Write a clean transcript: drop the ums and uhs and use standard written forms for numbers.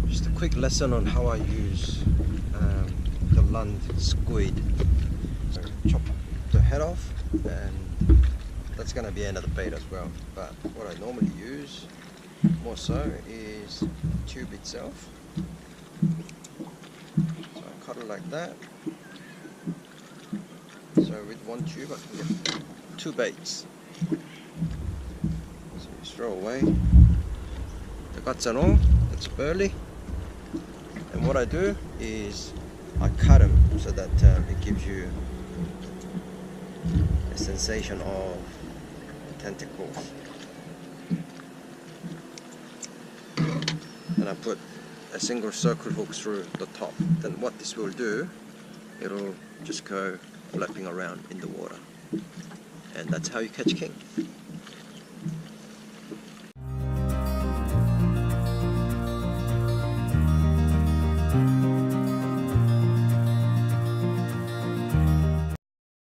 Just a quick lesson on how I use the Lund squid. So chop the head off, and that's going to be end of the bait as well. But what I normally use more so is the tube itself. So I cut it like that. So with one tube I can get 2 baits. So you throw away the guts and all, that's burley. And what I do is I cut them so that it gives you a sensation of tentacles. And I put a single circle hook through the top. Then what this will do, it'll just go flapping around in the water. And that's how you catch king.